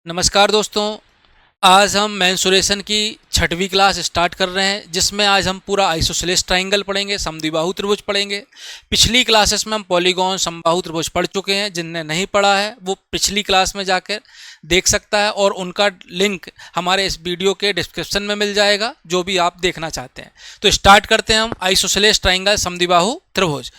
नमस्कार दोस्तों। आज हम मेंसुरेशन की छठवीं क्लास स्टार्ट कर रहे हैं, जिसमें आज हम पूरा आइसोसेलेस ट्राइंगल पढ़ेंगे, समद्विबाहु त्रिभुज पढ़ेंगे। पिछली क्लासेस में हम पॉलीगॉन, समबाहु त्रिभुज पढ़ चुके हैं। जिनने नहीं पढ़ा है वो पिछली क्लास में जाकर देख सकता है और उनका लिंक हमारे इस वीडियो के डिस्क्रिप्शन में मिल जाएगा, जो भी आप देखना चाहते हैं। तो स्टार्ट करते हैं हम आइसोसेलेस ट्राइंगल समद्विबाहु त्रिभुज।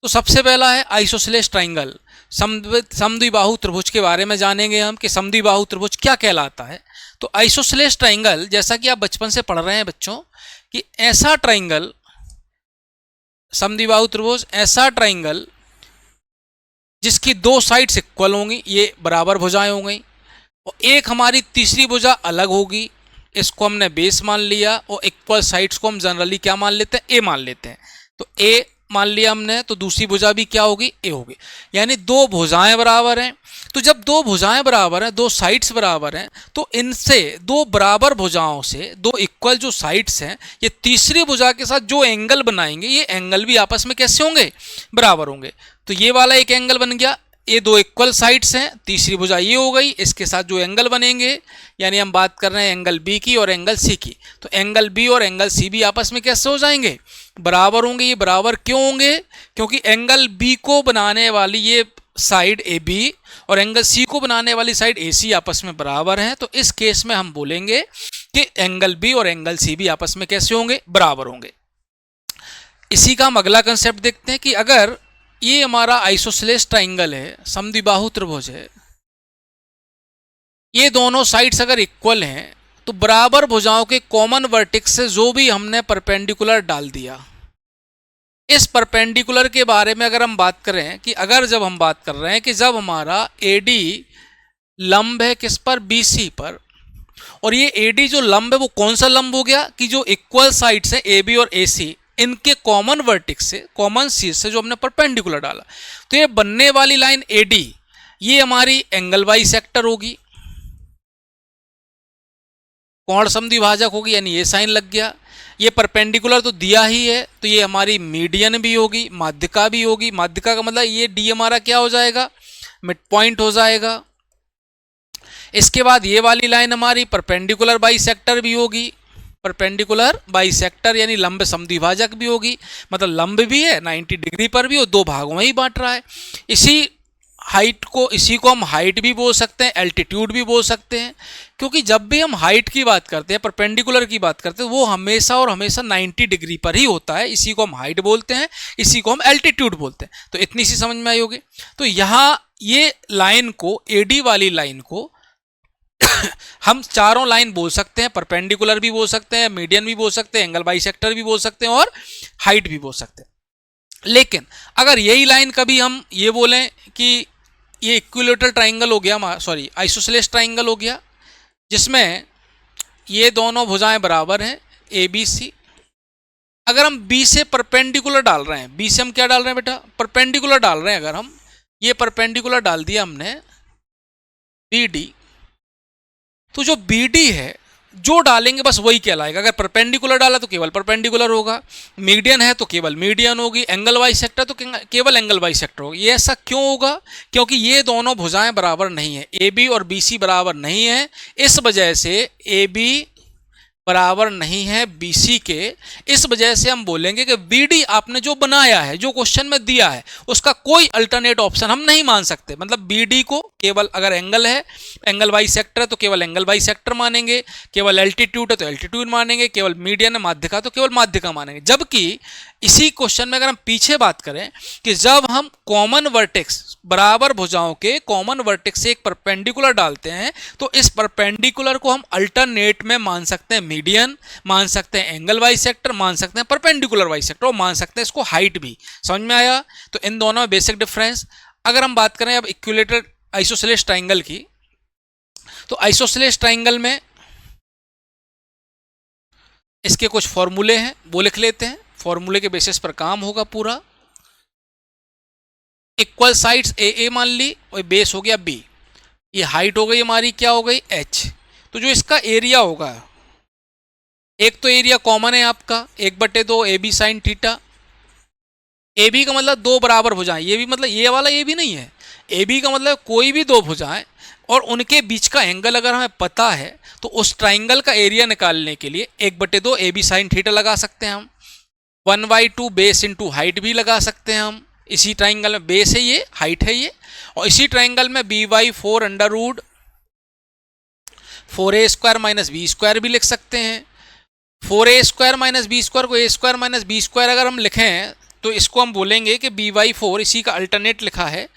तो सबसे पहला है आइसोसेलेस ट्राइंगल समद्विबाहु त्रिभुज के बारे में जानेंगे हम कि समद्विबाहु त्रिभुज क्या कहलाता है। तो आइसोसेलेस ट्राइंगल, जैसा कि आप बचपन से पढ़ रहे हैं बच्चों, कि ऐसा ट्राइंगल, समद्विबाहु त्रिभुज ऐसा ट्राइंगल जिसकी दो साइड्स इक्वल होंगी, ये बराबर भुजाएं होंगी, और एक हमारी तीसरी भुजा अलग होगी। इसको हमने बेस मान लिया और इक्वल साइड्स को हम जनरली क्या मान लेते हैं, ए मान लेते हैं। तो ए मान लिया हमने, तो दूसरी भुजा भी क्या होगी, ए होगी। यानी दो भुजाएं बराबर हैं। तो जब दो भुजाएं बराबर हैं, दो साइड्स बराबर हैं, तो इनसे दो बराबर भुजाओं से दो इक्वल जो साइड्स हैं, ये तीसरी भुजा के साथ जो एंगल बनाएंगे, ये एंगल भी आपस में कैसे होंगे, बराबर होंगे। तो ये वाला एक एंगल बन गया, ये दो इक्वल साइड्स हैं, तीसरी भुजा ये हो गई, इसके साथ जो एंगल बनेंगे, यानी हम बात कर रहे हैं एंगल बी की और एंगल सी की। तो एंगल बी और एंगल सी भी आपस में कैसे हो जाएंगे, बराबर होंगे। ये बराबर क्यों होंगे, क्योंकि एंगल बी को बनाने वाली ये साइड ए बी और एंगल सी को बनाने वाली साइड ए सी आपस में बराबर हैं। तो इस केस में हम बोलेंगे कि एंगल बी और एंगल सी भी आपस में कैसे होंगे, बराबर होंगे। इसी का हम अगला कंसेप्ट देखते हैं कि अगर ये हमारा आइसोसेलेस ट्राइंगल है, समद्विबाहु त्रिभुज है, ये दोनों साइड्स अगर इक्वल हैं, तो बराबर भुजाओं के कॉमन वर्टेक्स से जो भी हमने परपेंडिकुलर डाल दिया, इस परपेंडिकुलर के बारे में अगर हम बात करें कि अगर जब हम बात कर रहे हैं कि जब हमारा AD लंब है किस पर, BC पर, और ये AD जो लंब है वो कौन सा लंब हो गया कि जो इक्वल साइड्स है AB और AC, इनके कॉमन वर्टेक्स से, कॉमन शीर्ष से जो हमने परपेंडिकुलर डाला, तो ये बनने वाली लाइन AD ये हमारी एंगल बाइसेक्टर होगी, कोण समद्विभाजक होगी, यानी ये साइन लग गया। ये परपेंडिकुलर तो दिया ही है, तो ये हमारी मीडियन भी होगी, माध्यिका भी होगी। माध्यिका का मतलब ये D हमारा क्या हो जाएगा, मिड पॉइंट हो जाएगा। इसके बाद ये वाली लाइन हमारी परपेंडिकुलर बाइसेक्टर भी होगी, परपेंडिकुलर बाइसेक्टर यानी लंब समद्विभाजक भी होगी, मतलब लंब भी है 90 डिग्री पर भी और दो भागों में ही बांट रहा है। इसी को हम हाइट भी बोल सकते हैं, एल्टीट्यूड भी बोल सकते हैं, क्योंकि जब भी हम हाइट की बात करते हैं, परपेंडिकुलर की बात करते हैं, वो हमेशा और हमेशा 90 डिग्री पर ही होता है। इसी को हम हाइट बोलते हैं, इसी को हम एल्टीट्यूड बोलते हैं। तो इतनी सी समझ में आई होगी। तो यहाँ ये लाइन को, AD वाली लाइन को हम चारों लाइन बोल सकते हैं, परपेंडिकुलर भी बोल सकते हैं, मीडियन भी बोल सकते हैं, एंगल बाइसेक्टर भी बोल सकते हैं और हाइट भी बोल सकते हैं। लेकिन अगर यही लाइन कभी हम ये बोलें कि ये इक्विलेटरल ट्राइंगल हो गया, सॉरी आइसोसेलेस ट्राइंगल हो गया, जिसमें ये दोनों भुजाएं बराबर हैं ABC। अगर हम B से परपेंडिकुलर डाल रहे हैं, B से हम क्या डाल रहे हैं बेटा, परपेंडिकुलर डाल रहे हैं। अगर हम ये परपेंडिकुलर डाल दिया हमने BD, तो जो BD है जो डालेंगे बस वही कहलाएगा। अगर परपेंडिकुलर डाला तो केवल परपेंडिकुलर होगा, मीडियन है तो केवल मीडियन होगी, एंगल बाइसेक्टर तो केवल एंगल बाइसेक्टर होगी। ये ऐसा क्यों होगा, क्योंकि ये दोनों भुजाएं बराबर नहीं है, AB और BC बराबर नहीं है। इस वजह से AB बराबर नहीं है BC के, इस वजह से हम बोलेंगे कि BD आपने जो बनाया है, जो क्वेश्चन में दिया है, उसका कोई अल्टरनेट ऑप्शन हम नहीं मान सकते। मतलब BD को केवल, अगर एंगल है, एंगल बाइसेक्टर है तो केवल एंगल बाइसेक्टर मानेंगे, केवल एल्टीट्यूड है तो एल्टीट्यूड मानेंगे, केवल मीडियन है, माध्यिका तो केवल माध्यिका मानेंगे। जबकि इसी क्वेश्चन में अगर हम पीछे बात करें कि जब हम कॉमन वर्टेक्स, बराबर भुजाओं के कॉमन वर्टेक्स से एक परपेंडिकुलर डालते हैं, तो इस परपेंडिकुलर को हम अल्टरनेट में मान सकते हैं मीडियन, मान सकते हैं एंगल बाइसेक्टर, मान सकते हैं परपेंडिकुलर बाइसेक्टर, और मान सकते हैं इसको हाइट भी। समझ में आया। तो इन दोनों में बेसिक डिफरेंस। अगर हम बात करें अब इक्विलेटरल आइसोसेलेस ट्राइंगल की, तो आइसोसेलेस ट्राइंगल में इसके कुछ फॉर्मूले हैं, वो लिख लेते हैं। फॉर्मूले के बेसिस पर काम होगा पूरा। इक्वल साइड्स AA मान ली और बेस हो गया B, ये हाइट हो गई हमारी, क्या हो गई, H। तो जो इसका एरिया होगा, एक तो एरिया कॉमन है आपका 1/2 AB साइन थीटा। AB का मतलब दो बराबर भुजाएं, ये भी मतलब ये वाला AB नहीं है, AB का मतलब कोई भी दो भुजाएं और उनके बीच का एंगल अगर हमें पता है तो उस ट्राइंगल का एरिया निकालने के लिए 1/2 AB sin थीटा लगा सकते हैं हम। 1/2 बेस इंटू हाइट भी लगा सकते हैं हम। इसी ट्राइंगल में बेस है ये, हाइट है ये, और इसी ट्राइंगल में b/4 under root 4a² minus b² भी लिख सकते हैं। 4a² माइनस b² को a² माइनस b² अगर हम लिखें तो इसको हम बोलेंगे कि b/4, इसी का अल्टरनेट लिखा है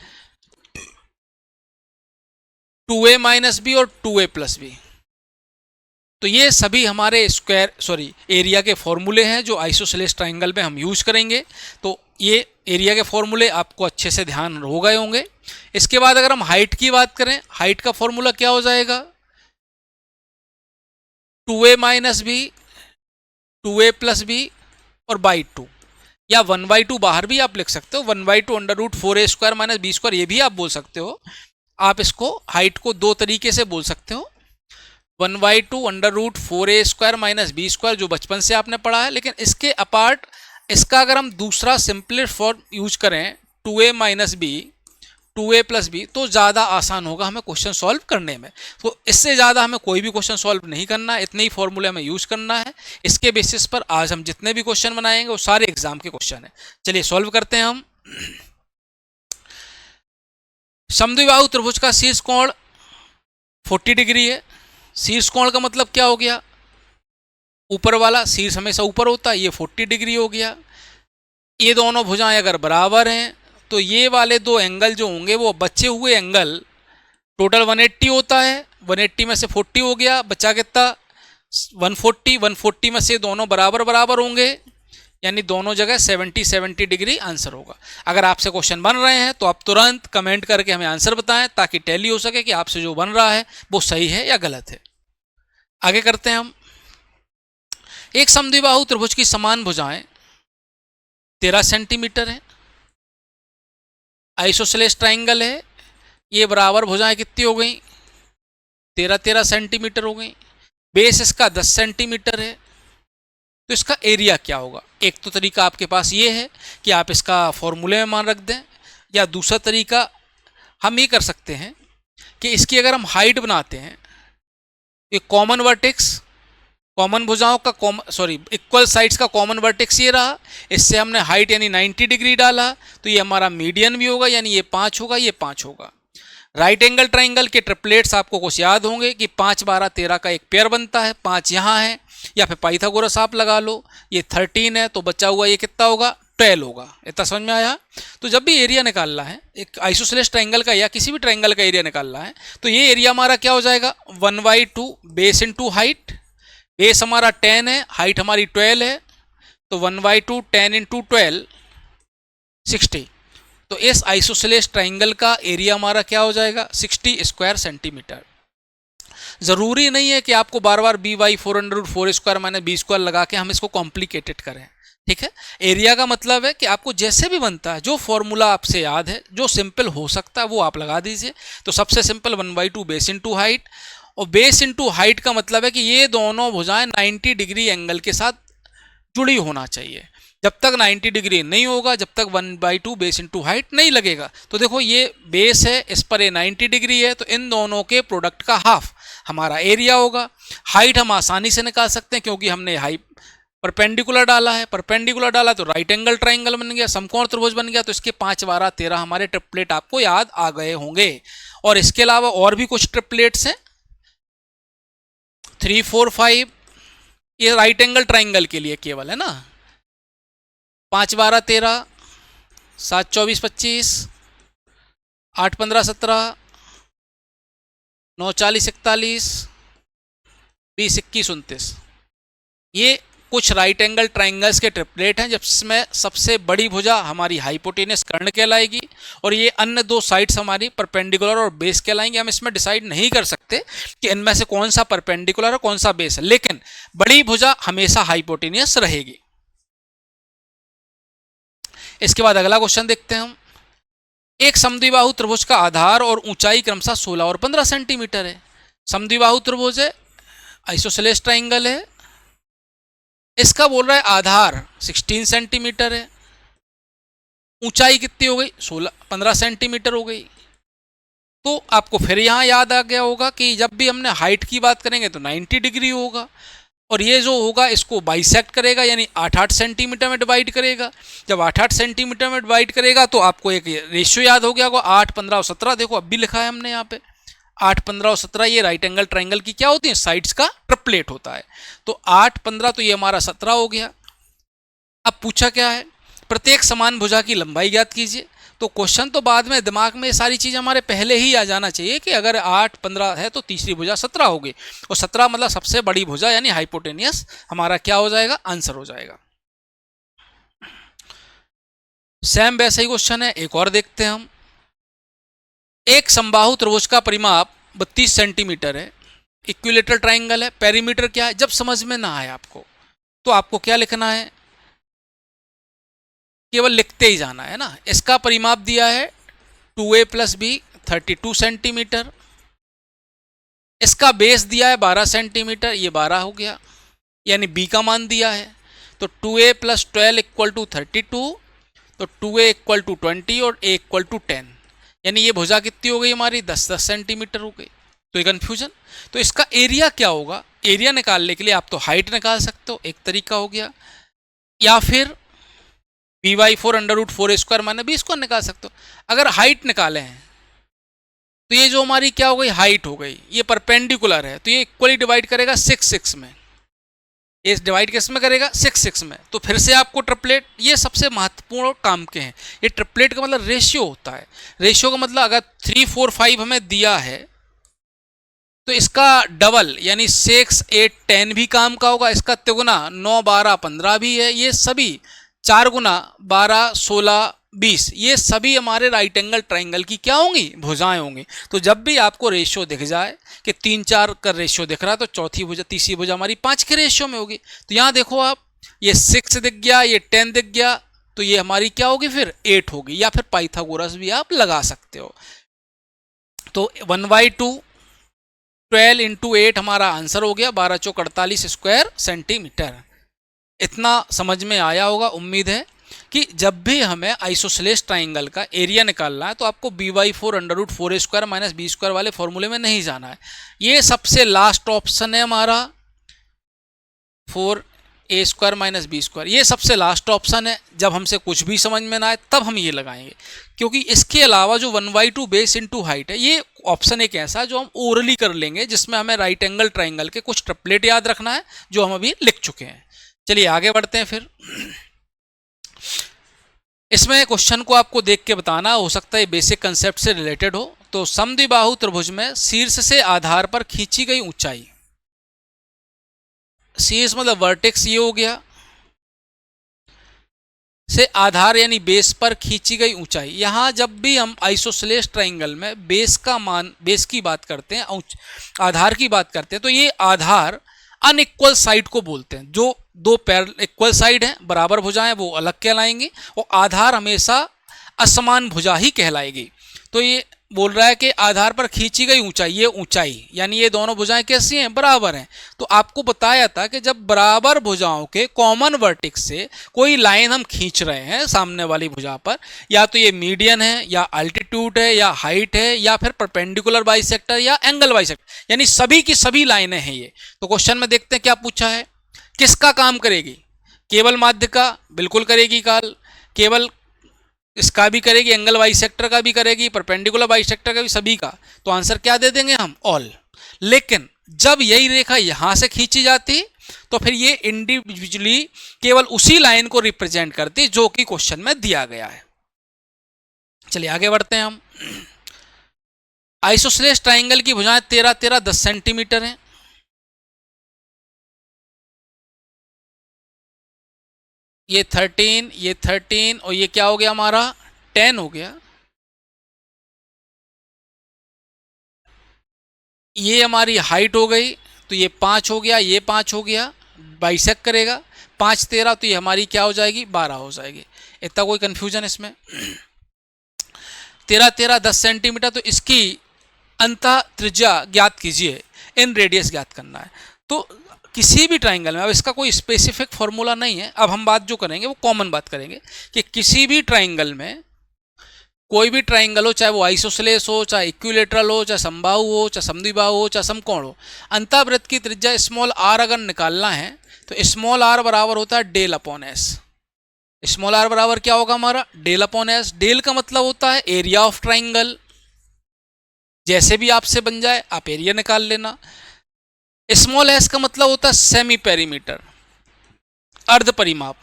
2a माइनस बी और 2a प्लस बी। तो ये सभी हमारे एरिया के फॉर्मूले हैं जो आइसोसेलेस ट्राइंगल में हम यूज करेंगे। तो ये एरिया के फॉर्मूले आपको अच्छे से ध्यान हो गए होंगे। इसके बाद अगर हम हाइट की बात करें, हाइट का फॉर्मूला क्या हो जाएगा, 2a minus b, 2a plus b और बाई 2, या 1/2 बाहर भी आप लिख सकते हो, 1/2 under root 4a² minus b², ये भी आप बोल सकते हो। आप इसको हाइट को दो तरीके से बोल सकते हो, 1/2 under root 4a² minus b² जो बचपन से आपने पढ़ा है, लेकिन इसके अपार्ट इसका अगर हम दूसरा सिंपलेस्ट फॉर्म यूज करें 2a minus b, 2a plus B, तो ज़्यादा आसान होगा हमें क्वेश्चन सॉल्व करने में। तो इससे ज़्यादा हमें कोई भी क्वेश्चन सॉल्व नहीं करना है, इतने ही फॉर्मूले हमें यूज करना है। इसके बेसिस पर आज हम जितने भी क्वेश्चन बनाएंगे वो सारे एग्जाम के क्वेश्चन हैं। चलिए सॉल्व करते हैं हम। समद्विबाहु त्रिभुज का शीर्ष कोण 40 डिग्री है। शीर्ष कोण का मतलब क्या हो गया, ऊपर वाला, शीर्ष हमेशा ऊपर होता है, ये 40 डिग्री हो गया। ये दोनों भुजाएं अगर बराबर हैं तो ये वाले दो एंगल जो होंगे वो बचे हुए एंगल, टोटल 180 होता है, 180 में से 40 हो गया, बचा कितना 140, 140 में से दोनों बराबर बराबर होंगे, यानी दोनों जगह 70 डिग्री आंसर होगा। अगर आपसे क्वेश्चन बन रहे हैं तो आप तुरंत कमेंट करके हमें आंसर बताएं ताकि टैली हो सके कि आपसे जो बन रहा है वो सही है या गलत है। आगे करते हैं हम। एक समद्विबाहु त्रिभुज की समान भुजाएं 13 सेंटीमीटर है, आइसोसेलेस ट्राइंगल है, ये बराबर भुजाएं कितनी हो गई, 13 सेंटीमीटर हो गई। बेस इसका 10 सेंटीमीटर है, तो इसका एरिया क्या होगा। एक तो तरीका आपके पास ये है कि आप इसका फॉर्मूले में मान रख दें, या दूसरा तरीका हम ये कर सकते हैं कि इसकी अगर हम हाइट बनाते हैं, ये कॉमन वर्टेक्स, कॉमन भुजाओं का इक्वल साइड्स का कॉमन वर्टेक्स ये रहा, इससे हमने हाइट यानी 90 डिग्री डाला, तो ये हमारा मीडियन भी होगा, यानी ये 5 होगा, ये 5 होगा। राइट एंगल ट्राइंगल के ट्रिपलेट्स आपको कुछ याद होंगे कि 5, 12, 13 का एक पेयर बनता है, 5 यहाँ है, या फिर पाइथागोरस आप लगा लो, ये 13 है, तो बचा हुआ ये कितना होगा, 12 होगा। इतना समझ में आया। तो जब भी एरिया निकालना है एक आइसोसेलेस ट्राइंगल का या किसी भी ट्राइंगल का एरिया निकालना है, तो ये एरिया हमारा क्या हो जाएगा, 1/2 बेस इंटू हाइट। बेस हमारा 10 है, हाइट हमारी 12 है, तो 1/2 10 इंटू 12 60। तो इस आइसोसेलेस ट्राइंगल का एरिया हमारा क्या हो जाएगा, 60 स्क्वायर सेंटीमीटर। जरूरी नहीं है कि आपको बार बार b/4 under root 4a² minus b² लगा के हम इसको कॉम्प्लिकेटेड करें, ठीक है। एरिया का मतलब है कि आपको जैसे भी बनता है, जो फॉर्मूला आपसे याद है, जो सिंपल हो सकता है वो आप लगा दीजिए। तो सबसे सिंपल 1/2 बेस इंटू हाइट, और बेस इंटू हाइट का मतलब है कि ये दोनों भुजाएं 90 डिग्री एंगल के साथ जुड़ी होना चाहिए। जब तक 90 डिग्री नहीं होगा, जब तक 1/2 बेस इंटू हाइट नहीं लगेगा। तो देखो ये बेस है, इस पर ये 90 डिग्री है, तो इन दोनों के प्रोडक्ट का हाफ हमारा एरिया होगा। हाइट हम आसानी से निकाल सकते हैं क्योंकि हमने हाइट परपेंडिकुलर डाला है, परपेंडिकुलर डाला तो राइट एंगल ट्राइंगल बन गया, समकोण त्रिभुज बन गया। तो इसके 5, 12, 13 हमारे ट्रिपलेट आपको याद आ गए होंगे। और इसके अलावा और भी कुछ ट्रिपलेट्स हैं, 3, 4, 5, ये राइट एंगल ट्राइंगल के लिए केवल है ना। 5, 12, 13, 7, 24, 25, 8, 15, 17, 9, 40, 41, 20, 21, 29, ये कुछ राइट एंगल ट्राइंगल्स के ट्रिपलेट हैं जिसमें सबसे बड़ी भुजा हमारी हाइपोटेनस कर्ण कहलाएगी, और ये अन्य दो साइड्स हमारी परपेंडिकुलर और बेस कहलाएंगे। हम इसमें डिसाइड नहीं कर सकते कि इनमें से कौन सा परपेंडिकुलर है कौन सा बेस है, लेकिन बड़ी भुजा हमेशा हाइपोटेनस रहेगी। इसके बाद अगला क्वेश्चन देखते हैं हम। एक समद्विबाहु त्रिभुज का आधार और ऊंचाई क्रमशः 16 और 15 सेंटीमीटर है। समद्विबाहु त्रिभुज है, आइसोसेलेस ट्राइंगल है, इसका बोल रहा है आधार 16 सेंटीमीटर है, ऊंचाई कितनी हो गई 15 सेंटीमीटर हो गई। तो आपको फिर यहाँ याद आ गया होगा कि जब भी हमने हाइट की बात करेंगे तो 90 डिग्री होगा, और ये जो होगा इसको बाइसेक्ट करेगा, यानी 8-8 सेंटीमीटर में डिवाइड करेगा। जब 8-8 सेंटीमीटर में डिवाइड करेगा तो आपको एक रेशियो याद हो गया होगा, 8, 15 और 17। देखो अब भी लिखा है हमने यहाँ पे 8, 15 और 17, ये राइट एंगल ट्राइंगल की क्या होती है, साइड्स का ट्रिपलेट होता है। तो 8, 15 तो ये हमारा 17 हो गया। अब पूछा क्या है, प्रत्येक समान भुजा की लंबाई ज्ञात कीजिए। तो क्वेश्चन तो बाद में, दिमाग में ये सारी चीज़ हमारे पहले ही आ जाना चाहिए कि अगर 8, 15 है तो तीसरी भुजा 17 होगी, और 17 मतलब सबसे बड़ी भुजा यानी हाइपोटेनियस हमारा क्या हो जाएगा, आंसर हो जाएगा। सेम वैसा ही क्वेश्चन है, एक और देखते हैं हम। एक समबाहु त्रिभुज का परिमाप 32 सेंटीमीटर है, इक्विलेटरल ट्राइंगल है, पेरीमीटर क्या है। जब समझ में ना आए आपको तो आपको क्या लिखना है, केवल लिखते ही जाना है ना। इसका परिमाप दिया है 2a + b 32 सेंटीमीटर, इसका बेस दिया है 12 सेंटीमीटर, ये 12 हो गया, यानी b का मान दिया है। तो 2a + 12 = 32, तो 2a = 20 और a = 10, यानी ये भुजा कितनी हो गई हमारी, 10-10 सेंटीमीटर हो गई। तो ये कन्फ्यूजन। तो इसका एरिया क्या होगा, एरिया निकालने के लिए आप तो हाइट निकाल सकते हो, एक तरीका हो गया, या फिर b/4 √4a² - b² निकाल सकते हो। अगर हाइट निकाले हैं तो ये जो हमारी क्या हो गई, हाइट हो गई, ये परपेंडिकुलर है तो ये इक्वली डिवाइड करेगा 6-6 में, ये डिवाइड किस में करेगा, 6-6 में। तो फिर से आपको ट्रिपलेट, ये सबसे महत्वपूर्ण काम के हैं। ये ट्रिपलेट का मतलब रेशियो होता है। रेशियो का मतलब अगर 3, 4, 5 हमें दिया है तो इसका डबल यानी 6, 8, 10 भी काम का होगा, इसका तिगुना 9, 12, 15 भी है। ये सभी 4 गुना 12, 16, 20, ये सभी हमारे राइट एंगल ट्राइंगल की क्या होंगी, भुजाएं होंगी। तो जब भी आपको रेशियो दिख जाए कि 3-4 का रेशियो दिख रहा है तो चौथी भुजा, तीसरी भुजा हमारी 5 के रेशियो में होगी। तो यहाँ देखो आप, ये 6 दिख गया, ये 10 दिख गया, तो ये हमारी क्या होगी, फिर 8 होगी, या फिर पाइथागोरस भी आप लगा सकते हो। तो 1/2 12 × 8 हमारा आंसर हो गया 12 × 4 = 48 स्क्वायर सेंटीमीटर। इतना समझ में आया होगा। उम्मीद है कि जब भी हमें आइसोसेलेस ट्राइंगल का एरिया निकालना है तो आपको b/4 √4a² - b² वाले फॉर्मूले में नहीं जाना है। ये सबसे लास्ट ऑप्शन है हमारा 4a² - b², ये सबसे लास्ट ऑप्शन है। जब हमसे कुछ भी समझ में ना आए तब हम ये लगाएंगे, क्योंकि इसके अलावा जो 1/2 बेस इंटू हाइट है, ये ऑप्शन एक ऐसा है जो हम ओरली कर लेंगे, जिसमें हमें राइट एंगल ट्राइंगल के कुछ ट्रिपलेट याद रखना है जो हम अभी लिख चुके हैं। चलिए आगे बढ़ते हैं। फिर इसमें क्वेश्चन को आपको देख के बताना, हो सकता है बेसिक कंसेप्ट से रिलेटेड हो। तो समद्विबाहु त्रिभुज में शीर्ष से आधार पर खींची गई ऊंचाई, शीर्ष मतलब वर्टेक्स ये हो गया, से आधार यानी बेस पर खींची गई ऊंचाई। यहाँ जब भी हम आइसोसेलेस ट्राइंगल में बेस का मान, बेस की बात करते हैं, आधार की बात करते हैं, तो ये आधार अनइक्वल साइड को बोलते हैं। जो दो पैरेलल इक्वल साइड हैं, बराबर भुजाएं, वो अलग कहलाएंगी, और आधार हमेशा असमान भुजा ही कहलाएगी। तो ये बोल रहा है कि आधार पर खींची गई ऊंचाई, ये ऊंचाई यानी ये दोनों भुजाएं कैसी हैं, बराबर हैं। तो आपको बताया था कि जब बराबर भुजाओं के कॉमन वर्टेक्स से कोई लाइन हम खींच रहे हैं सामने वाली भुजा पर, या तो ये मीडियन है, या अल्टीट्यूड है, या हाइट है, या फिर परपेंडिकुलर बाइसेक्टर, या एंगल बाइसेक्टर, यानी सभी की सभी लाइनें हैं ये। तो क्वेश्चन में देखते हैं क्या पूछा है, किसका काम करेगी, केवल माध्य का, बिल्कुल करेगी काल, केवल इसका भी करेगी, एंगल बाइसेक्टर का भी करेगी, परपेंडिकुलर बाइसेक्टर का भी, सभी का। तो आंसर क्या दे देंगे हम, ऑल। लेकिन जब यही रेखा यहां से खींची जाती तो फिर ये इंडिविजुअली केवल उसी लाइन को रिप्रेजेंट करती जो कि क्वेश्चन में दिया गया है। चलिए आगे बढ़ते हैं हम। आइसोसेलेस ट्राइंगल की भुजाएं 13-13 10 सेंटीमीटर हैं। ये 13, ये 13 और ये क्या हो गया हमारा 10 हो गया। ये हमारी हाइट हो गई, तो ये 5 हो गया, ये 5 हो गया, बाइसेक्ट करेगा 5, 13, तो ये हमारी क्या हो जाएगी 12 हो जाएगी। इतना कोई कंफ्यूजन इसमें। 13-13 10 सेंटीमीटर, तो इसकी अंतः त्रिज्या ज्ञात कीजिए, इन रेडियस ज्ञात करना है। तो किसी भी ट्राइंगल में, अब इसका कोई स्पेसिफिक फॉर्मूला नहीं है, अब हम बात जो करेंगे वो कॉमन बात करेंगे कि किसी भी ट्राइंगल में कोई भी ट्राइंगल हो, चाहे वो आइसोसेलेस हो, चाहे इक्विलेटरल हो, चाहे समबाहु हो, चाहे समद्विबाहु हो, चाहे समकोण हो, अंतःवृत्त की त्रिज्या स्मॉल आर अगर निकालना है तो स्मॉल आर बराबर होता है del upon s. Small r बराबर क्या होगा हमारा, डेल अपॉन एस। डेल का मतलब होता है एरिया ऑफ ट्राइंगल, जैसे भी आपसे बन जाए आप एरिया निकाल लेना। स्मॉल एस का मतलब होता है सेमी पेरीमीटर, अर्ध परिमाप।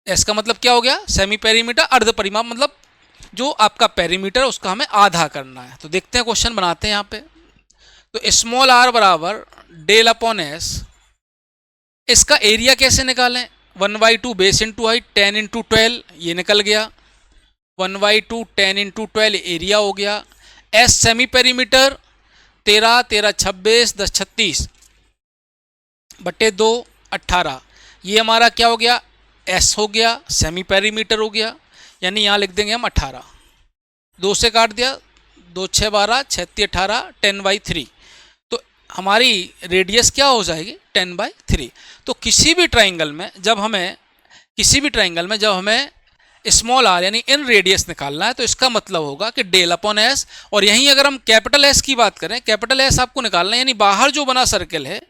एस का मतलब क्या हो गया, सेमी पेरीमीटर, अर्ध परिमाप, मतलब जो आपका पेरीमीटर है उसका हमें आधा करना है। तो देखते हैं क्वेश्चन बनाते हैं यहाँ पे। तो स्मॉल आर बराबर डेल अपॉन एस, इसका एरिया कैसे निकालें, 1/2 बेस इंटू हाइट 10 इंटू 12, ये निकल गया। 1/2 10 इंटू 12 एरिया हो गया। एस सेमी पेरीमीटर 13 13 26 10 36 बटे 2 18, ये हमारा क्या हो गया, एस हो गया, सेमी पेरीमीटर हो गया, यानी यहाँ लिख देंगे हम 18। 2 से काट दिया, 2 6 12 6 3 18 10/3, तो हमारी रेडियस क्या हो जाएगी 10/3। तो किसी भी ट्राइंगल में जब हमें स्मॉल आर यानी इन रेडियस निकालना है तो इसका मतलब होगा कि डेल अपॉन एस। और यहीं अगर हम कैपिटल एस की बात करें, कैपिटल एस आपको निकालना है, यानी बाहर जो बना सर्कल है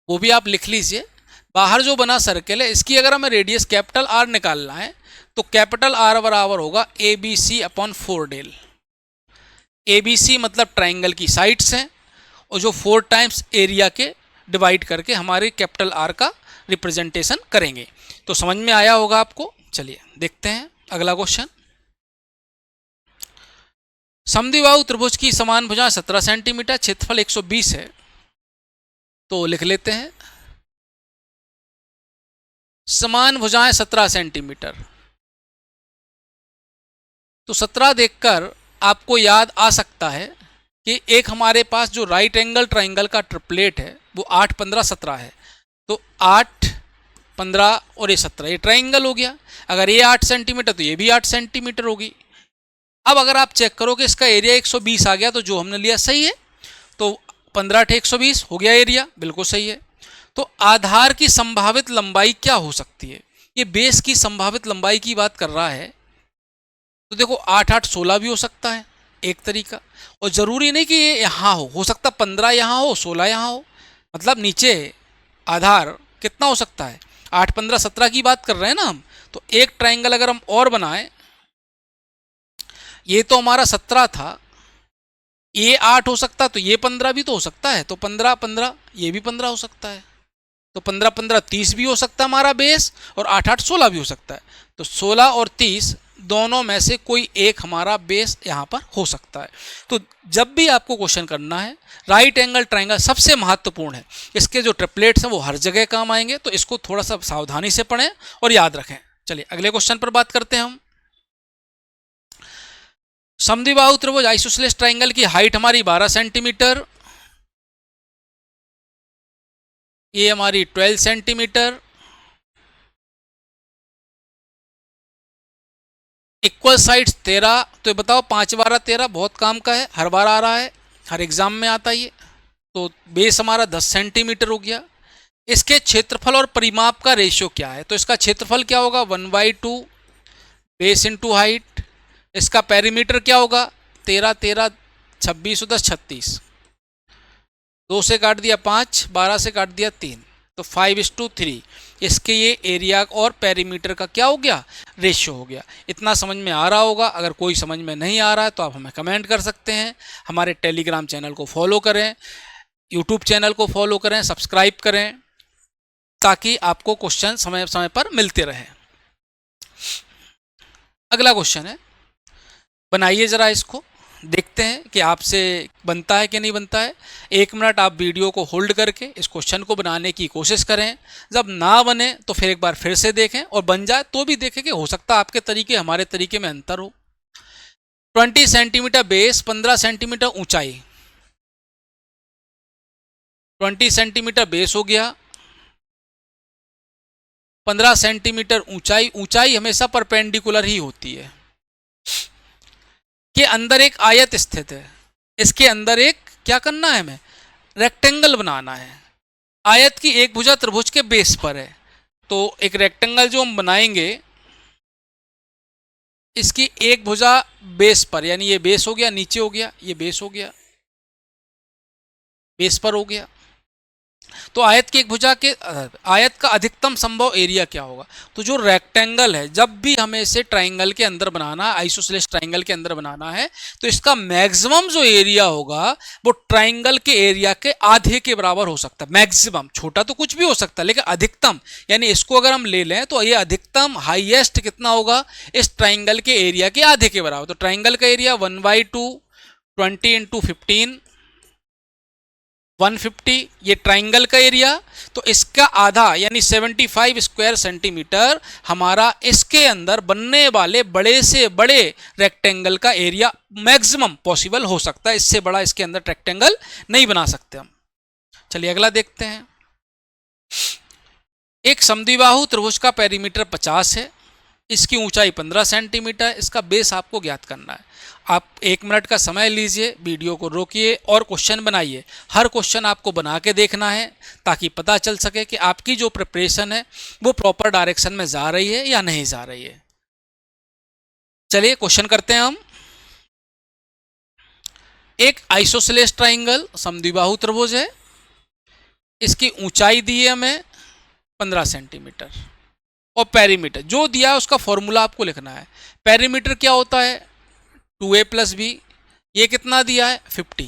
वो भी आप लिख लीजिए। बाहर जो बना सर्कल है इसकी अगर हमें रेडियस कैपिटल आर निकालना है तो कैपिटल आर बराबर होगा a b c upon 4 del. A b c मतलब ट्राइंगल की साइड्स हैं, और जो 4 टाइम्स एरिया के डिवाइड करके हमारे कैपिटल आर का रिप्रेजेंटेशन करेंगे। तो समझ में आया होगा आपको। चलिए देखते हैं अगला क्वेश्चन। समद्विबाहु त्रिभुज की समान भुजा 17 सेंटीमीटर, क्षेत्रफल 120 है, तो लिख लेते हैं समान भुजाएं 17 सेंटीमीटर। तो 17 देखकर आपको याद आ सकता है कि एक हमारे पास जो राइट एंगल ट्राइंगल का ट्रिपलेट है वो 8 15 17 है। तो 8 15 और ये 17, ये ट्राइंगल हो गया। अगर ये 8 सेंटीमीटर तो ये भी 8 सेंटीमीटर होगी। अब अगर आप चेक करो कि इसका एरिया 120 आ गया, तो जो हमने लिया सही है। तो 15 × 120 हो गया एरिया, बिल्कुल सही है। तो आधार की संभावित लंबाई क्या हो सकती है, ये बेस की संभावित लंबाई की बात कर रहा है। तो देखो 8 8 16 भी हो सकता है एक तरीका, और ज़रूरी नहीं कि ये यहाँ हो सकता 15 यहाँ हो 16 यहाँ हो, मतलब नीचे आधार कितना हो सकता है, 8 15 17 की बात कर रहे हैं ना हम। तो एक ट्राइंगल अगर हम और बनाएं, ये तो हमारा 17 था, ये 8 हो सकता, तो ये 15 भी तो हो सकता है। तो 15 15 ये भी 15 हो सकता है। तो 15 15 30 भी हो सकता है हमारा बेस, और 8 8 16 भी हो सकता है। तो 16 और 30 दोनों में से कोई एक हमारा बेस यहाँ पर हो सकता है। तो जब भी आपको क्वेश्चन करना है, राइट एंगल ट्राइंगल सबसे महत्वपूर्ण है। इसके जो ट्रिपलेट्स हैं वो हर जगह काम आएंगे, तो इसको थोड़ा सा सावधानी से पढ़ें और याद रखें। चलिए अगले क्वेश्चन पर बात करते हैं हम। समद्विबाहु त्रिभुज आइसोसेलेस ट्राइंगल की हाइट हमारी 12 सेंटीमीटर, ये हमारी 12 सेंटीमीटर, इक्वल साइड्स 13। तो ये बताओ 5 12 13 बहुत काम का है, हर बार आ रहा है, हर एग्जाम में आता है ये। तो बेस हमारा 10 सेंटीमीटर हो गया। इसके क्षेत्रफल और परिमाप का रेशियो क्या है, तो इसका क्षेत्रफल क्या होगा 1/2 बेस इंटू हाइट। इसका पेरीमीटर क्या होगा 13 13 26 10 36, 2 से काट दिया 5, 12 से काट दिया 3, तो 5:3। इसके ये एरिया और पेरीमीटर का क्या हो गया, रेशियो हो गया। इतना समझ में आ रहा होगा। अगर कोई समझ में नहीं आ रहा है तो आप हमें कमेंट कर सकते हैं। हमारे टेलीग्राम चैनल को फॉलो करें, यूट्यूब चैनल को फॉलो करें, सब्सक्राइब करें, ताकि आपको क्वेश्चन समय समय पर मिलते रहें। अगला क्वेश्चन है, बनाइए ज़रा इसको, देखते हैं कि आपसे बनता है कि नहीं बनता है। 1 मिनट आप वीडियो को होल्ड करके इस क्वेश्चन को बनाने की कोशिश करें। जब ना बने तो फिर एक बार फिर से देखें, और बन जाए तो भी देखें कि हो सकता है आपके तरीके हमारे तरीके में अंतर हो। 20 सेंटीमीटर बेस, 15 सेंटीमीटर ऊंचाई। 20 सेंटीमीटर बेस हो गया, 15 सेंटीमीटर ऊंचाई। ऊंचाई हमेशा परपेंडिकुलर ही होती है। के अंदर एक आयत स्थित है, इसके अंदर एक क्या करना है, हमें रेक्टेंगल बनाना है। आयत की एक भुजा त्रिभुज के बेस पर है, तो एक रेक्टेंगल जो हम बनाएंगे इसकी एक भुजा बेस पर, यानी ये बेस हो गया, नीचे हो गया, ये बेस हो गया, बेस पर हो गया। तो आयत की एक भुजा के आयत का अधिकतम संभव एरिया क्या होगा? तो जो रेक्टेंगल है, जब भी हमें इसे ट्राइंगल के अंदर बनाना है, आइसोसेलेस ट्राइंगल के अंदर बनाना है, तो इसका मैक्सिमम जो एरिया होगा वो ट्राइंगल के एरिया के आधे के बराबर हो सकता है। मैक्सिमम, छोटा तो कुछ भी हो सकता है, लेकिन अधिकतम, यानी इसको अगर हम ले लें तो ये अधिकतम हाईएस्ट कितना होगा? इस ट्राइंगल के एरिया के आधे के बराबर। तो ट्राइंगल का एरिया 1/2 20 × 15 150, ये ट्राइंगल का एरिया। तो इसका आधा यानी 75 स्क्वायर सेंटीमीटर हमारा इसके अंदर बनने वाले बड़े से बड़े रेक्टेंगल का एरिया मैक्सिमम पॉसिबल हो सकता है। इससे बड़ा इसके अंदर रेक्टेंगल नहीं बना सकते हम। चलिए अगला देखते हैं। एक समद्विबाहु त्रिभुज का पेरीमीटर 50 है, इसकी ऊंचाई 15 सेंटीमीटर है, इसका बेस आपको ज्ञात करना है। आप 1 मिनट का समय लीजिए, वीडियो को रोकिए और क्वेश्चन बनाइए। हर क्वेश्चन आपको बना के देखना है ताकि पता चल सके कि आपकी जो प्रिपरेशन है वो प्रॉपर डायरेक्शन में जा रही है या नहीं जा रही है। चलिए क्वेश्चन करते हैं हम। एक आइसोसेलेस ट्राइंगल समद्विबाहु त्रिभुज है, इसकी ऊंचाई दी है हमें 15 सेंटीमीटर और पेरीमीटर जो दिया है उसका फॉर्मूला आपको लिखना है। पेरीमीटर क्या होता है? 2a + b। ये कितना दिया है? 50।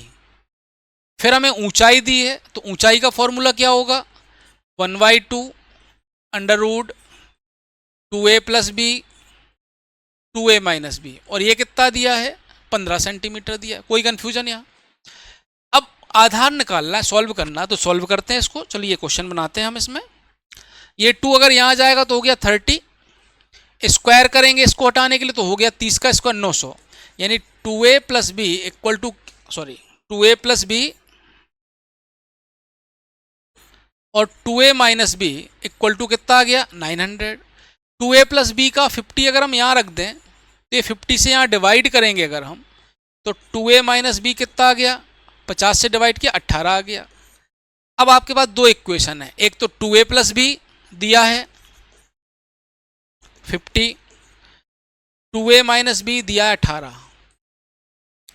फिर हमें ऊंचाई दी है, तो ऊंचाई का फॉर्मूला क्या होगा? 1/2 √ 2a + b 2a - b। और ये कितना दिया है? 15 सेंटीमीटर दिया है। कोई कंफ्यूजन यहाँ? अब आधार निकालना है, सॉल्व करना है, तो सॉल्व करते हैं इसको। चलिए ये क्वेश्चन बनाते हैं हम। इसमें ये 2 अगर यहाँ जाएगा तो हो गया 30, स्क्वायर करेंगे इसको हटाने के लिए तो हो गया 30 का स्क्वायर 900, यानी 2a + b और 2a - b इक्वल टू कितना आ गया? 900। 2a + b का 50 अगर हम यहाँ रख दें तो ये 50 से यहाँ डिवाइड करेंगे अगर हम, तो 2a - b कितना आ गया? 50 से डिवाइड किया 18 आ गया। अब आपके पास दो इक्वेशन है, एक तो 2a + b दिया है 50, 2a - b दिया है 18।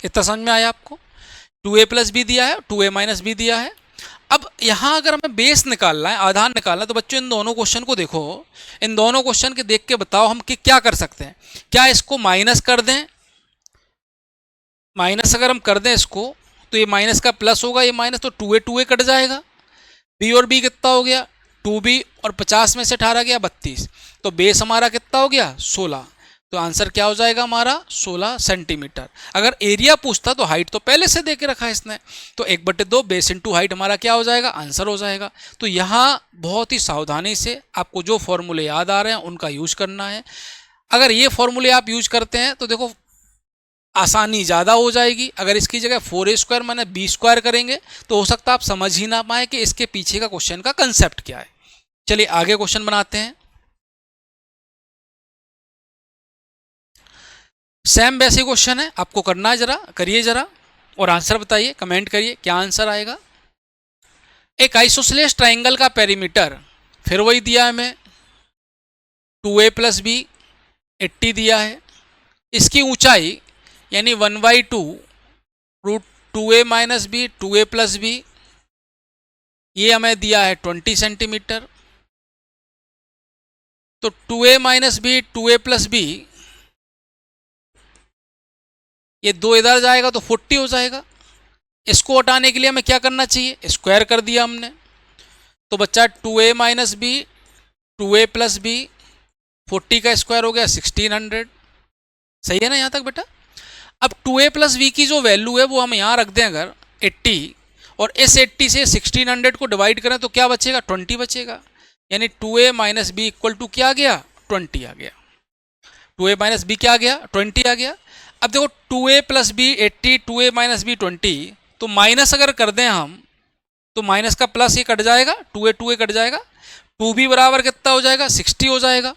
इतना समझ में आया आपको? 2a + b दिया है, 2a - b दिया है। अब यहाँ अगर हमें बेस निकालना है, आधार निकालना है, तो बच्चों इन दोनों क्वेश्चन को देखो, इन दोनों क्वेश्चन के देख के बताओ हम कि क्या कर सकते हैं। क्या इसको माइनस कर दें? माइनस अगर हम कर दें इसको तो ये माइनस का प्लस होगा, ये माइनस, तो 2a कट जाएगा। b और b कितना हो गया? 2b और 50 में से 18 गया 32, तो बेस हमारा कितना हो गया? 16। तो आंसर क्या हो जाएगा हमारा? 16 सेंटीमीटर। अगर एरिया पूछता तो हाइट तो पहले से दे के रखा है इसने, तो 1/2 बेस इंटू हाइट हमारा क्या हो जाएगा? आंसर हो जाएगा। तो यहाँ बहुत ही सावधानी से आपको जो फॉर्मूले याद आ रहे हैं उनका यूज करना है। अगर ये फॉर्मूले आप यूज करते हैं तो देखो आसानी ज़्यादा हो जाएगी। अगर इसकी जगह 4a² - b² करेंगे तो हो सकता है आप समझ ही ना पाए कि इसके पीछे का क्वेश्चन का कंसेप्ट क्या है। चलिए आगे क्वेश्चन बनाते हैं। सेम वैसे क्वेश्चन है, आपको करना है, जरा करिए जरा और आंसर बताइए, कमेंट करिए क्या आंसर आएगा। एक आइसोसेलेस ट्राइंगल का पेरीमीटर फिर वही दिया है हमें, 2a + b 80 दिया है। इसकी ऊंचाई यानी 1/2 √ 2a - b 2a + b, ये हमें दिया है 20 सेंटीमीटर। तो 2a - b 2a + b, ये 2 इधर जाएगा तो 40 हो जाएगा। इसको हटाने के लिए हमें क्या करना चाहिए? स्क्वायर कर दिया हमने, तो बच्चा 2a - b 2a + b 40 का स्क्वायर हो गया 1600। सही है ना यहाँ तक बेटा? अब 2a + b की जो वैल्यू है वो हम यहाँ रख दें अगर 80, और इस 80 से 1600 को डिवाइड करें तो क्या बचेगा? 20 बचेगा। यानी 2a - b इक्वल टू क्या आ गया? 20 आ गया। 2a - b क्या आ गया? 20 आ गया। अब देखो 2a + b 80 2a - b 20, तो माइनस अगर कर दें हम तो माइनस का प्लस ये कट जाएगा, 2a कट जाएगा, 2b बराबर कितना हो जाएगा? 60 हो जाएगा।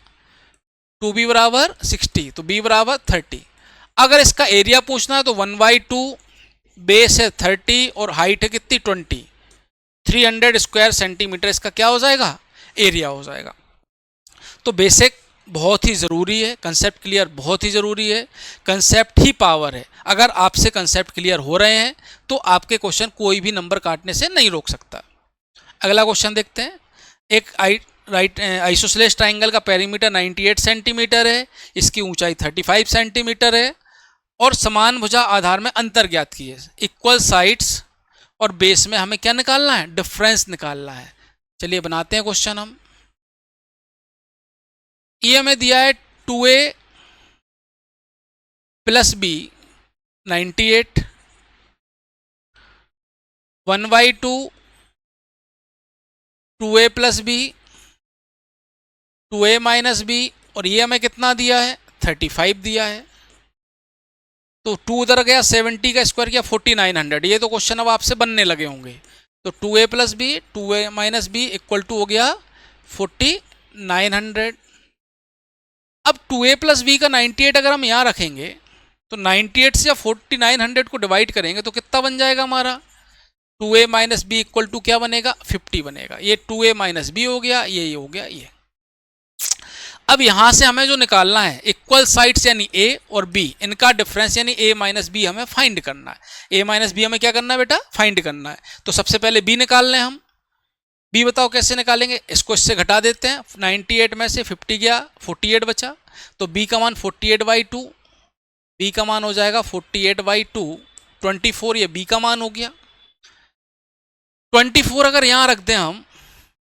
2b बराबर 60, तो b बराबर 30। अगर इसका एरिया पूछना है तो 1/2 बेस है 30 और हाइट है कितनी? 20, 300 स्क्वायर सेंटीमीटर इसका क्या हो जाएगा? एरिया हो जाएगा। तो बेसिक बहुत ही ज़रूरी है, कंसेप्ट क्लियर बहुत ही ज़रूरी है, कंसेप्ट ही पावर है। अगर आपसे कंसेप्ट क्लियर हो रहे हैं तो आपके क्वेश्चन कोई भी नंबर काटने से नहीं रोक सकता। अगला क्वेश्चन देखते हैं। एक आइसोसेलेस ट्राइंगल का पेरीमीटर 98 सेंटीमीटर है, इसकी ऊंचाई 35 सेंटीमीटर है और समान भुजा आधार में अंतर ज्ञात कीजिए। इक्वल साइड्स और बेस में हमें क्या निकालना है? डिफरेंस निकालना है। चलिए बनाते हैं क्वेश्चन हम। ये हमें दिया है 2a plus b 98, 1/2 2a plus b 2a minus b, और ये हमें कितना दिया है? 35 दिया है। तो 2 उधर गया, 70 का स्क्वायर किया 4900। ये तो क्वेश्चन अब आपसे बनने लगे होंगे। तो 2a plus b 2a minus b equal to हो गया 4900। अब 2a प्लस बी का 98 अगर हम यहाँ रखेंगे तो 98 से 4900 को डिवाइड करेंगे तो कितना बन जाएगा हमारा? 2a minus b equal to क्या बनेगा? 50 बनेगा। ये 2a माइनस बी हो गया, ये हो गया ये। अब यहां से हमें जो निकालना है इक्वल साइड्स यानी a और b, इनका डिफरेंस यानी a माइनस बी हमें फाइंड करना है। a माइनस बी हमें क्या करना है बेटा? फाइंड करना है। तो सबसे पहले b निकाल लें हम। b बताओ कैसे निकालेंगे? इसको इससे घटा देते हैं। 98 में से 50 गया, 48 बचा, तो b का मान 48/2, b का मान हो जाएगा 48/2 24, ये b का मान हो गया। 24 अगर यहाँ रख दें हम,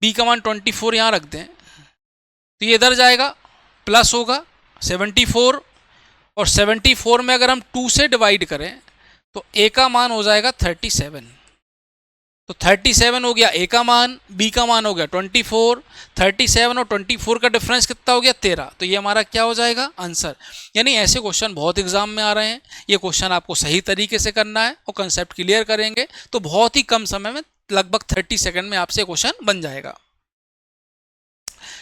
b का मान 24 यहाँ रख दें तो ये इधर जाएगा, प्लस होगा 74, और 74 में अगर हम 2 से डिवाइड करें तो a का मान हो जाएगा 37। तो 37 हो गया a का मान, b का मान हो गया 24, 37 और 24 का डिफरेंस कितना हो गया? 13। तो ये हमारा क्या हो जाएगा? आंसर। यानी ऐसे क्वेश्चन बहुत एग्जाम में आ रहे हैं। ये क्वेश्चन आपको सही तरीके से करना है और कंसेप्ट क्लियर करेंगे तो बहुत ही कम समय में, लगभग 30 सेकंड में आपसे क्वेश्चन बन जाएगा।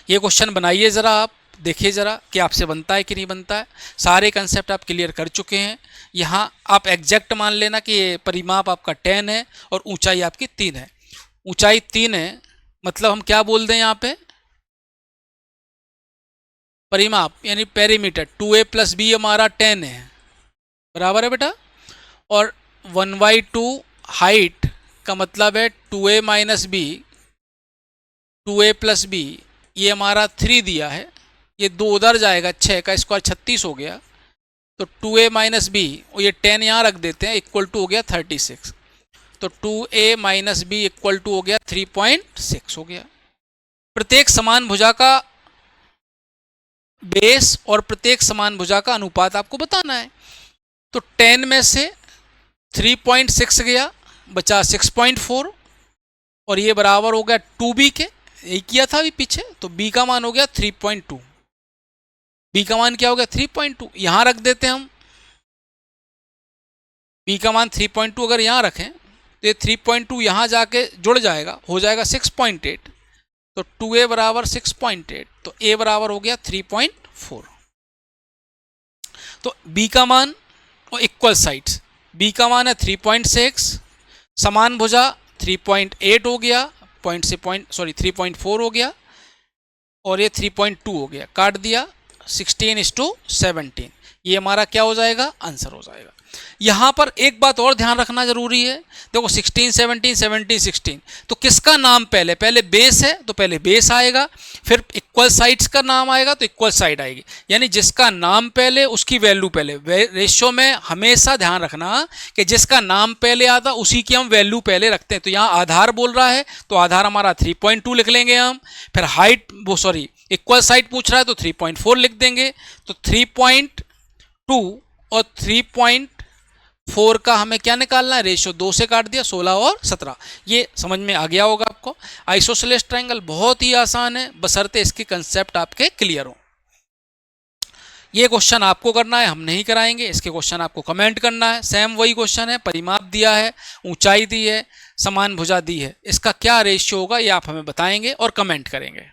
ये क्वेश्चन बनाइए ज़रा, आप देखिए ज़रा कि आपसे बनता है कि नहीं बनता है। सारे कंसेप्ट आप क्लियर कर चुके हैं। यहाँ आप एग्जैक्ट मान लेना कि ये परिमाप आपका 10 है और ऊंचाई आपकी 3 है। ऊंचाई 3 है मतलब हम क्या बोल दें यहाँ पे? परिमाप यानी पेरीमीटर 2a प्लस बी हमारा 10 है, बराबर है बेटा। और 1/2 हाइट का मतलब है 2a minus b 2a plus B, ये हमारा 3 दिया है। ये 2 उधर जाएगा, 6 का स्क्वायर 36 हो गया। तो 2a माइनस बी, और ये 10 यहाँ रख देते हैं, इक्वल टू हो गया 36। तो 2a minus b equal to हो गया 3.6 हो गया। प्रत्येक समान भुजा का बेस और प्रत्येक समान भुजा का अनुपात आपको बताना है। तो 10 में से 3.6 गया, बचा 6.4, और ये बराबर हो गया 2b के, यही किया था अभी पीछे। तो b का मान हो गया 3.2। b का मान क्या हो गया? 3.2। यहां रख देते हैं हम, b का मान 3.2 अगर यहां रखें तो ये 3.2 यहां जाके जुड़ जाएगा, हो जाएगा 6.8। तो 2a बराबर 6.8, तो a बराबर हो गया 3.4। तो b का मान और इक्वल साइड्स, b का मान है 3.6, समान भुजा 3.8 हो गया, 3.4 हो गया, और ये 3.2 हो गया, काट दिया 16:17। ये हमारा क्या हो जाएगा? आंसर हो जाएगा। यहाँ पर एक बात और ध्यान रखना जरूरी है। देखो 16, 17, 17, 16, तो किसका नाम पहले? पहले बेस है तो पहले बेस आएगा, फिर इक्वल साइड्स का नाम आएगा तो इक्वल साइड आएगी। यानी जिसका नाम पहले उसकी वैल्यू पहले। रेशियो में हमेशा ध्यान रखना कि जिसका नाम पहले आता उसी की हम वैल्यू पहले रखते हैं। तो यहाँ आधार बोल रहा है तो आधार हमारा 3.2 लिख लेंगे हम। फिर हाइट इक्वल साइड पूछ रहा है तो 3.4 लिख देंगे। तो 3.2 और 3.4 का हमें क्या निकालना है? रेशियो 2 से काट दिया, 16 और 17। ये समझ में आ गया होगा आपको। आइसोसेलेस ट्रायंगल बहुत ही आसान है, बशर्ते इसके कंसेप्ट आपके क्लियर हो। ये क्वेश्चन आपको करना है, हम नहीं कराएंगे। इसके क्वेश्चन आपको कमेंट करना है। सेम वही क्वेश्चन है, परिमाप दिया है, ऊंचाई दी है, समान भुजा दी है, इसका क्या रेशियो होगा ये आप हमें बताएंगे और कमेंट करेंगे।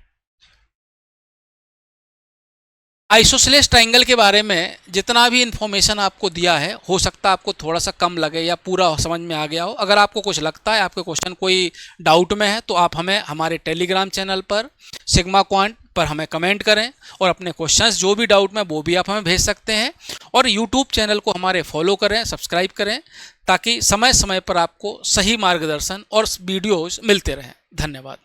आइसोसेलेस ट्रायंगल के बारे में जितना भी इन्फॉर्मेशन आपको दिया है, हो सकता है आपको थोड़ा सा कम लगे या पूरा समझ में आ गया हो। अगर आपको कुछ लगता है, आपके क्वेश्चन कोई डाउट में है, तो आप हमें हमारे टेलीग्राम चैनल पर सिग्मा क्वांट पर हमें कमेंट करें और अपने क्वेश्चंस जो भी डाउट में वो भी आप हमें भेज सकते हैं। और यूट्यूब चैनल को हमारे फॉलो करें, सब्सक्राइब करें, ताकि समय समय पर आपको सही मार्गदर्शन और वीडियोज़ मिलते रहें। धन्यवाद।